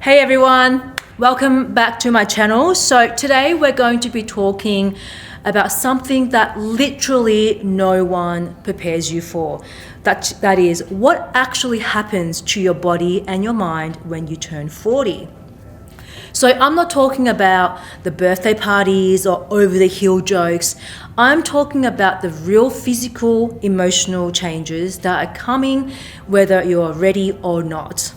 Hey everyone, welcome back to my channel. So today we're going to be talking about something that literally no one prepares you for. That is what actually happens to your body and your mind when you turn 40. So I'm not talking about the birthday parties or over-the-hill jokes. I'm talking about the real physical, emotional changes that are coming whether you're ready or not.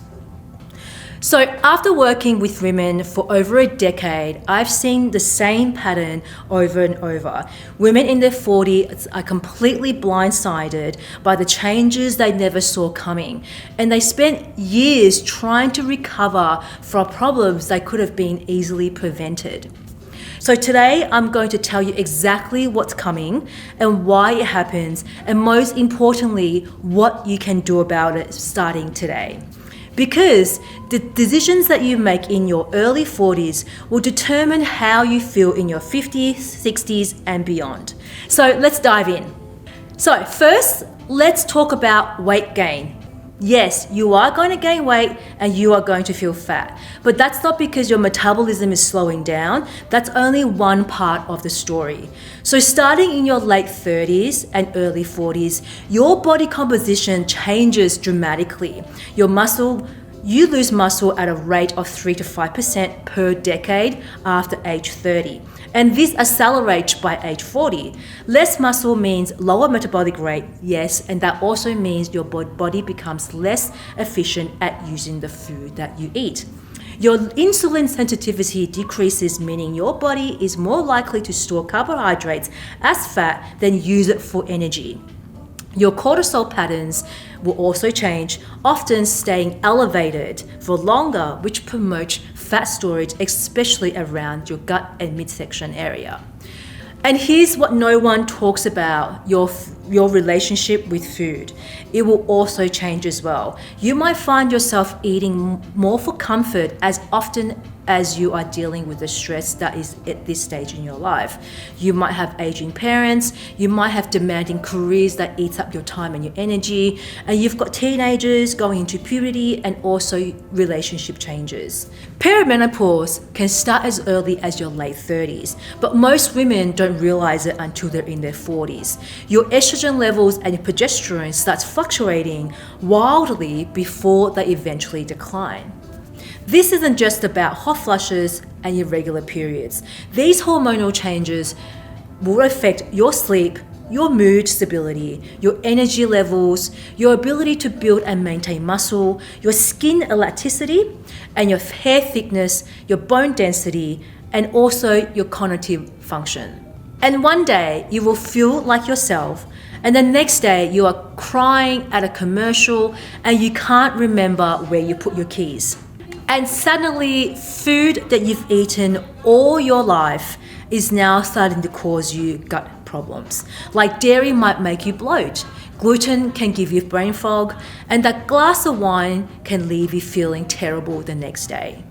So after working with women for over a decade, I've seen the same pattern over and over. Women in their 40s are completely blindsided by the changes they never saw coming, and they spent years trying to recover from problems that could have been easily prevented. So today I'm going to tell you exactly what's coming and why it happens, and most importantly, what you can do about it starting today. Because the decisions that you make in your early 40s will determine how you feel in your 50s, 60s, and beyond. So let's dive in. So first, let's talk about weight gain. Yes, you are going to gain weight and you are going to feel fat, but that's not because your metabolism is slowing down. That's only one part of the story. So starting in your late 30s and early 40s, your body composition changes dramatically. You lose muscle at a rate of 3 to 5% per decade after age 30. And this accelerates by age 40. Less muscle means lower metabolic rate, yes, and that also means your body becomes less efficient at using the food that you eat. Your insulin sensitivity decreases, meaning your body is more likely to store carbohydrates as fat than use it for energy. Your cortisol patterns will also change, often staying elevated for longer, which promotes fat storage, especially around your gut and midsection area. And here's what no one talks about, your relationship with food. It will also change as well. You might find yourself eating more for comfort as often as you are dealing with the stress that is at this stage in your life. You might have aging parents, you might have demanding careers that eats up your time and your energy, and you've got teenagers going into puberty and also relationship changes. Perimenopause can start as early as your late 30s, but most women don't realize it until they're in their 40s. Your estrogen levels and your progesterone starts fluctuating wildly before they eventually decline. This isn't just about hot flushes and irregular periods. These hormonal changes will affect your sleep, your mood stability, your energy levels, your ability to build and maintain muscle, your skin elasticity, and your hair thickness, your bone density, and also your cognitive function. And one day you will feel like yourself, and the next day you are crying at a commercial and you can't remember where you put your keys. And suddenly, food that you've eaten all your life is now starting to cause you gut problems. Like dairy might make you bloat, gluten can give you brain fog, and that glass of wine can leave you feeling terrible the next day.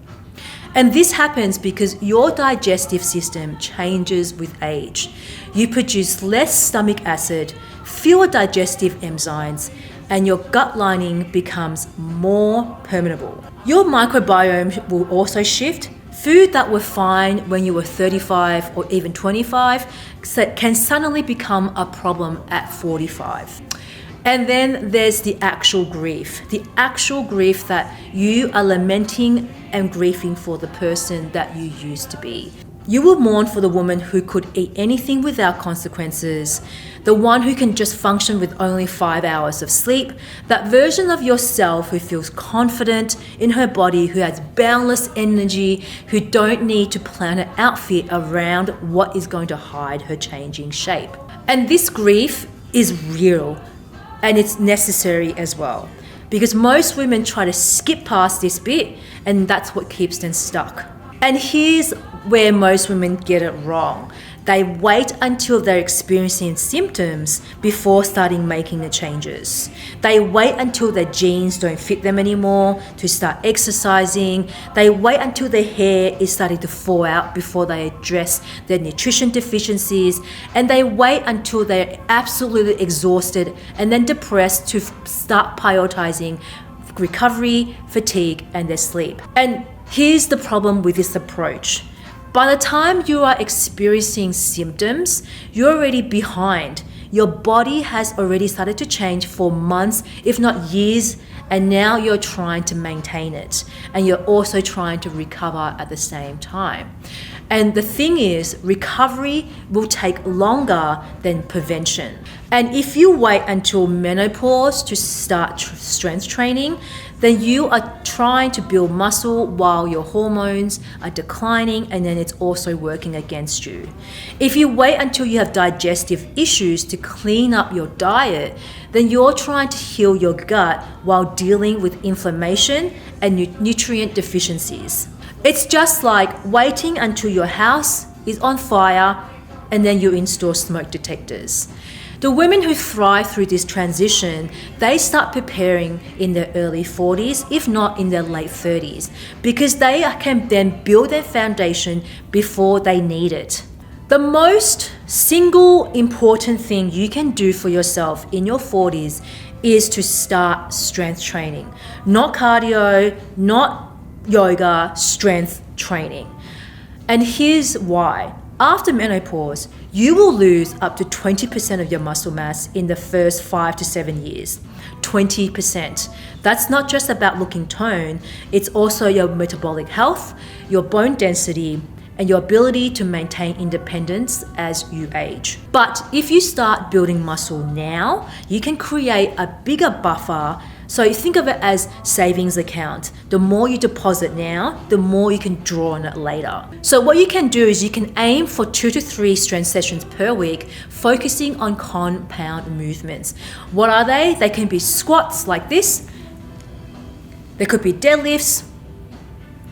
And this happens because your digestive system changes with age. You produce less stomach acid, fewer digestive enzymes, and your gut lining becomes more permeable. Your microbiome will also shift. Food that were fine when you were 35 or even 25 can suddenly become a problem at 45. And then there's the actual grief that you are lamenting and grieving for the person that you used to be. You will mourn for the woman who could eat anything without consequences, the one who can just function with only 5 hours of sleep, that version of yourself who feels confident in her body, who has boundless energy, who don't need to plan an outfit around what is going to hide her changing shape. And this grief is real and it's necessary as well, because most women try to skip past this bit and that's what keeps them stuck. And here's where most women get it wrong. They wait until they're experiencing symptoms before starting making the changes. They wait until their jeans don't fit them anymore to start exercising. They wait until their hair is starting to fall out before they address their nutrition deficiencies. And they wait until they're absolutely exhausted and then depressed to start prioritizing recovery, fatigue, and their sleep. And here's the problem with this approach. By the time you are experiencing symptoms, you're already behind. Your body has already started to change for months, if not years, and now you're trying to maintain it. And you're also trying to recover at the same time. And the thing is, recovery will take longer than prevention. And if you wait until menopause to start strength training, then you are trying to build muscle while your hormones are declining, and then it's also working against you. If you wait until you have digestive issues to clean up your diet, then you're trying to heal your gut while dealing with inflammation and nutrient deficiencies. It's just like waiting until your house is on fire and then you install smoke detectors. The women who thrive through this transition, they start preparing in their early 40s, if not in their late 30s, because they can then build their foundation before they need it. The most single important thing you can do for yourself in your 40s is to start strength training. Not cardio, not yoga, strength training. And here's why. After menopause, you will lose up to 20% of your muscle mass in the first 5 to 7 years. 20%. That's not just about looking toned, it's also your metabolic health, your bone density, and your ability to maintain independence as you age. But if you start building muscle now, you can create a bigger buffer. So think of it as savings account. The more you deposit now, the more you can draw on it later. So what you can do is you can aim for 2 to 3 strength sessions per week, focusing on compound movements. What are they? They can be squats like this. They could be deadlifts,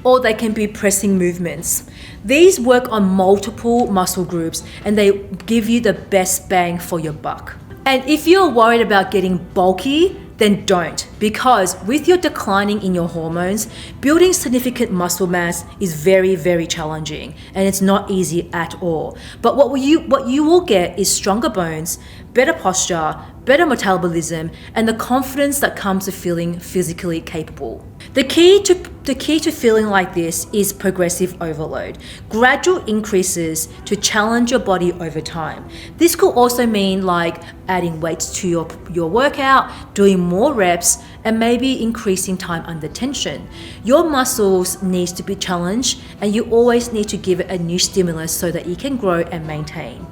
or they can be pressing movements. These work on multiple muscle groups and they give you the best bang for your buck. And if you're worried about getting bulky, then don't, because with your declining in your hormones, building significant muscle mass is very, very challenging and it's not easy at all. But what you will get is stronger bones, better posture, better metabolism, and the confidence that comes with feeling physically capable. The key to feeling like this is progressive overload, gradual increases to challenge your body over time. This could also mean like adding weights to your workout, doing more reps, and maybe increasing time under tension. Your muscles needs to be challenged, and you always need to give it a new stimulus so that it can grow and maintain.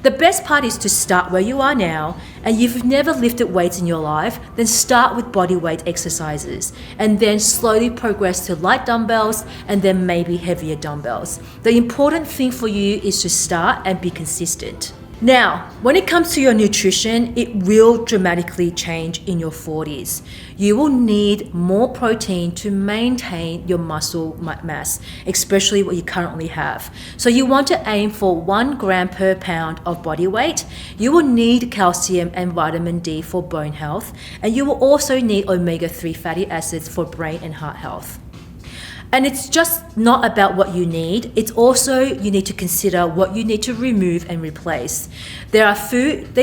The best part is to start where you are now, and if you've never lifted weights in your life, then start with body weight exercises and then slowly progress to light dumbbells and then maybe heavier dumbbells. The important thing for you is to start and be consistent. Now, when it comes to your nutrition, it will dramatically change in your 40s. You will need more protein to maintain your muscle mass, especially what you currently have. So you want to aim for 1 gram per pound of body weight. You will need calcium and vitamin D for bone health, and you will also need omega-3 fatty acids for brain and heart health. And it's just not about what you need, it's also you need to consider what you need to remove and replace. The food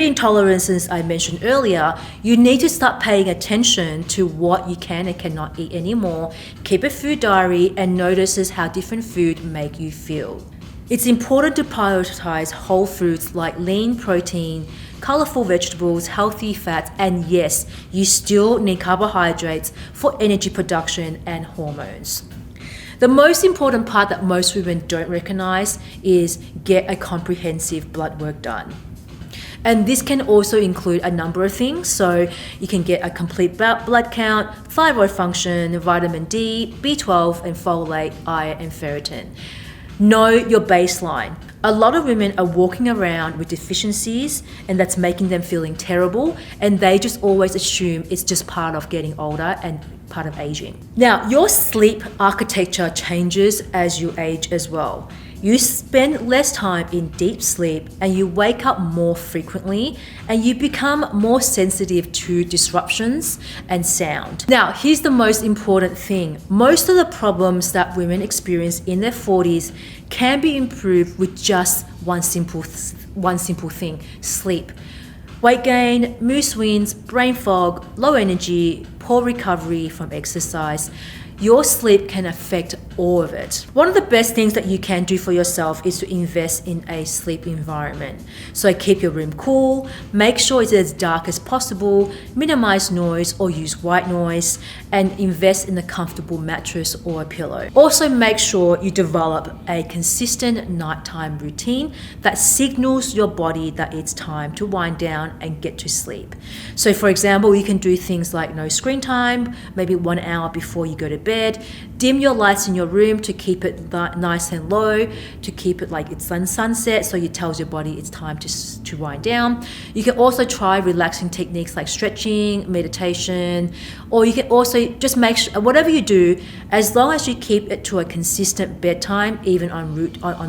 intolerances I mentioned earlier, you need to start paying attention to what you can and cannot eat anymore. Keep a food diary and notice how different food make you feel. It's important to prioritize whole foods like lean protein, colorful vegetables, healthy fats, and yes, you still need carbohydrates for energy production and hormones. The most important part that most women don't recognize is get a comprehensive blood work done. And this can also include a number of things. So you can get a complete blood count, thyroid function, vitamin D, B12, and folate, iron, and ferritin. Know your baseline. A lot of women are walking around with deficiencies and that's making them feeling terrible, and they just always assume it's just part of getting older and part of aging. Now, your sleep architecture changes as you age as well. You spend less time in deep sleep and you wake up more frequently and you become more sensitive to disruptions and sound. Now, here's the most important thing. Most of the problems that women experience in their 40s can be improved with just one simple thing, sleep. Weight gain, mood swings, brain fog, low energy, poor recovery from exercise. Your sleep can affect all of it. One of the best things that you can do for yourself is to invest in a sleep environment. So keep your room cool, make sure it's as dark as possible, minimize noise or use white noise, and invest in a comfortable mattress or a pillow. Also make sure you develop a consistent nighttime routine that signals your body that it's time to wind down and get to sleep. So for example, you can do things like no screen time, maybe 1 hour before you go to bed. Dim your lights in your room to keep it nice and low, to keep it like it's sunset, so it tells your body it's time to wind down. You can also try relaxing techniques like stretching, meditation, or you can also just make sure, whatever you do, as long as you keep it to a consistent bedtime, even on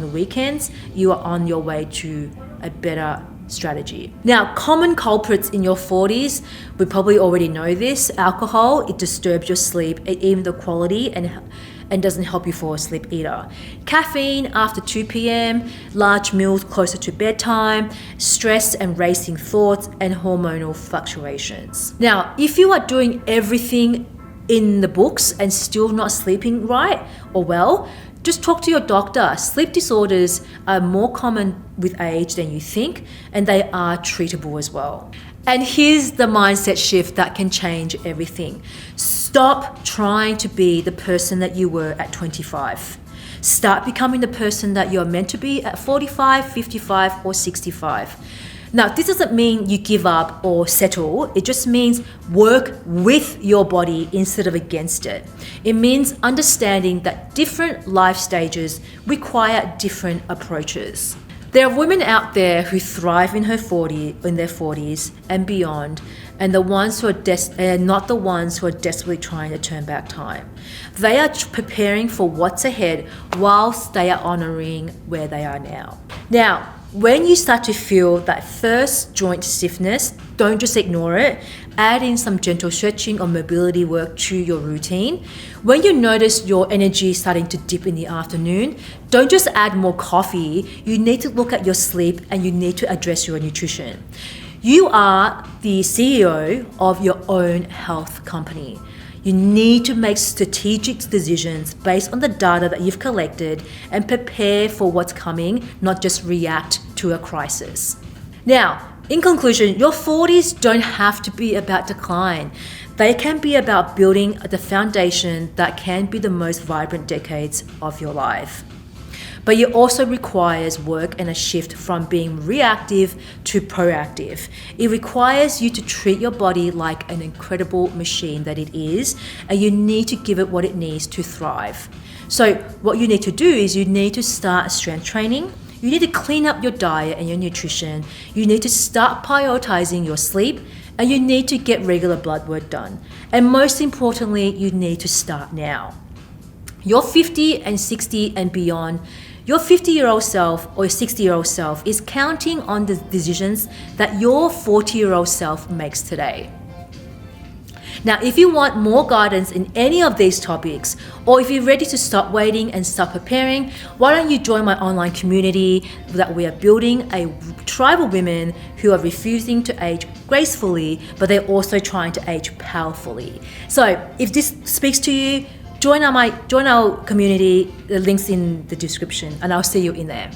the weekends, you are on your way to a better strategy. Now, common culprits in your 40s, we probably already know this. Alcohol, it disturbs your sleep, even the quality, and doesn't help you fall asleep either. Caffeine after 2 p.m, large meals closer to bedtime, stress and racing thoughts, and hormonal fluctuations. Now, if you are doing everything in the books and still not sleeping right or well, just talk to your doctor. Sleep disorders are more common with age than you think, and they are treatable as well. And here's the mindset shift that can change everything. Stop trying to be the person that you were at 25. Start becoming the person that you're meant to be at 45, 55, or 65. Now, this doesn't mean you give up or settle. It just means work with your body instead of against it. It means understanding that different life stages require different approaches. There are women out there who thrive in their 40s and beyond, and the ones who are not the ones who are desperately trying to turn back time. They are preparing for what's ahead whilst they are honoring where they are now. Now, when you start to feel that first joint stiffness, don't just ignore it. Add in some gentle stretching or mobility work to your routine. When you notice your energy starting to dip in the afternoon, don't just add more coffee. You need to look at your sleep and you need to address your nutrition. You are the CEO of your own health company. You need to make strategic decisions based on the data that you've collected and prepare for what's coming, not just react to a crisis. Now, in conclusion, your 40s don't have to be about decline. They can be about building the foundation that can be the most vibrant decades of your life. But it also requires work and a shift from being reactive to proactive. It requires you to treat your body like an incredible machine that it is, and you need to give it what it needs to thrive. So what you need to do is you need to start strength training. You need to clean up your diet and your nutrition. You need to start prioritizing your sleep, and you need to get regular blood work done. And most importantly, you need to start now. Your 50 and 60 and beyond, your 50-year-old self or 60-year-old self is counting on the decisions that your 40-year-old self makes today. Now, if you want more guidance in any of these topics, or if you're ready to stop waiting and start preparing, why don't you join my online community that we are building, a tribe of women who are refusing to age gracefully, but they're also trying to age powerfully. So if this speaks to you, join our community. The link's in the description, and I'll see you in there.